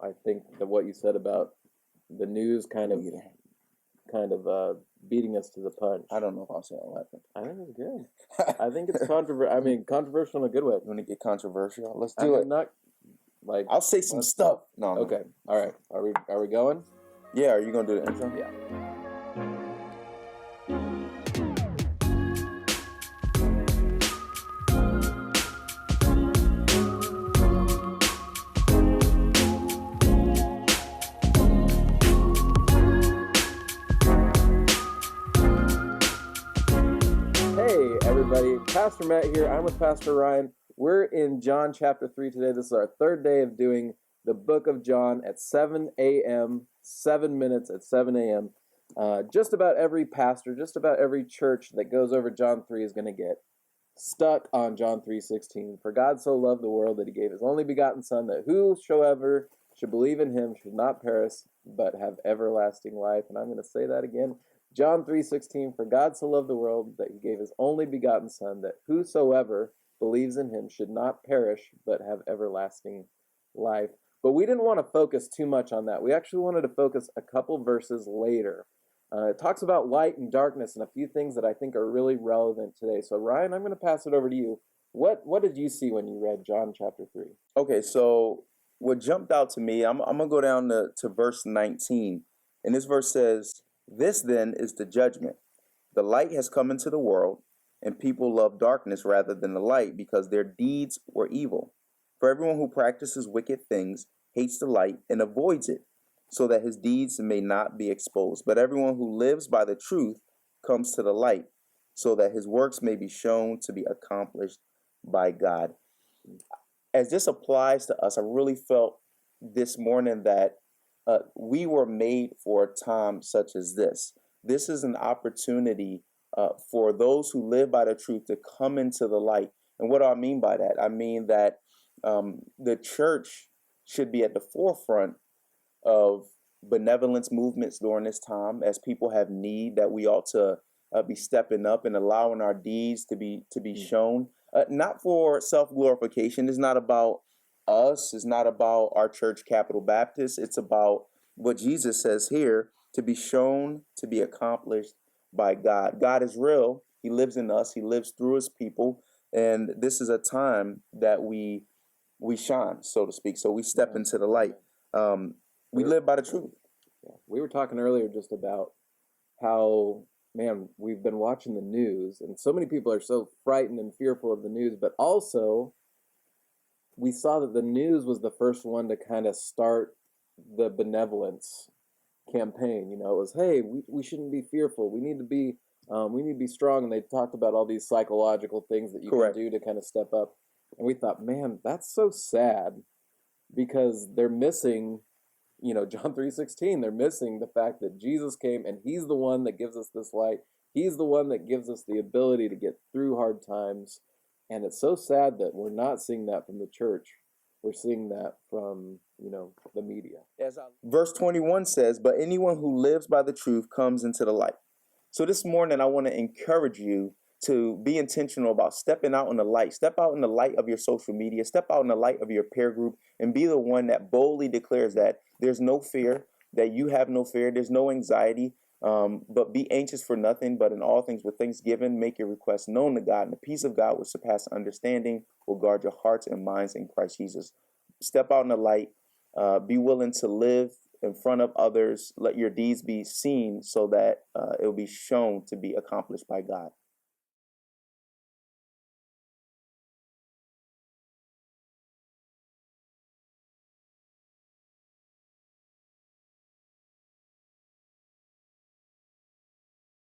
I think that what you said about the news kind of beating us to the punch. I don't know if I'll say all that. I think it's good. I think it's controversial in a good way. You want to get controversial? Let's do it. Not like I'll say some stuff. No. Okay. All right. Are we going? Yeah. Are you gonna do the intro? Yeah. Everybody, Pastor Matt here. I'm with Pastor Ryan. We're in John chapter 3 today. This is our third day of doing the book of John at 7 a.m., 7 minutes at 7 a.m. Just about every pastor, just about every church that goes over John 3 is going to get stuck on John 3:16. For God so loved the world that he gave his only begotten Son, that whosoever should believe in him should not perish, but have everlasting life. And I'm going to say that again. John 3:16, for God so loved the world that he gave his only begotten Son, that whosoever believes in him should not perish, but have everlasting life. But we didn't want to focus too much on that. We actually wanted to focus a couple verses later. It talks about light and darkness and a few things that I think are really relevant today. So Ryan, I'm going to pass it over to you. What did you see when you read John chapter 3? Okay, so what jumped out to me, I'm going to go down to verse 19. And this verse says, "This then is the judgment. The light has come into the world, and people love darkness rather than the light because their deeds were evil. For everyone who practices wicked things hates the light and avoids it, so that his deeds may not be exposed. But everyone who lives by the truth comes to the light, so that his works may be shown to be accomplished by God." As this applies to us, I really felt this morning that we were made for a time such as this. This is an opportunity for those who live by the truth to come into the light. And what do I mean by that? I mean that the church should be at the forefront of benevolence movements during this time. As people have need, that we ought to be stepping up and allowing our deeds to be shown. Not for self-glorification. It's not about us. It's not about our church, Capital Baptist. It's about what Jesus says here, to be shown, to be accomplished by God. God is real. He lives in us. He lives through his people. And this is a time that we shine, so to speak. So we step into the light. We live by the truth. Yeah. We were talking earlier just about how, man, we've been watching the news, and so many people are so frightened and fearful of the news, but also we saw that the news was the first one to kind of start the benevolence campaign. It was, hey, we shouldn't be fearful. We need to be strong. And they talked about all these psychological things that you Correct. can do to kind of step up. And we thought, man, that's so sad, because they're missing, John 3:16. They're missing the fact that Jesus came and he's the one that gives us this light. He's the one that gives us the ability to get through hard times. And it's so sad that we're not seeing that from the church. We're seeing that from, the media. Verse 21 says, "But anyone who lives by the truth comes into the light." So this morning, I want to encourage you to be intentional about stepping out in the light. Step out in the light of your social media. Step out in the light of your peer group and be the one that boldly declares that there's no fear, that you have no fear, there's no anxiety. But be anxious for nothing, but in all things with thanksgiving, make your requests known to God, and the peace of God, which surpasses understanding, will guard your hearts and minds in Christ Jesus. Step out in the light. Be willing to live in front of others. Let your deeds be seen so that it will be shown to be accomplished by God.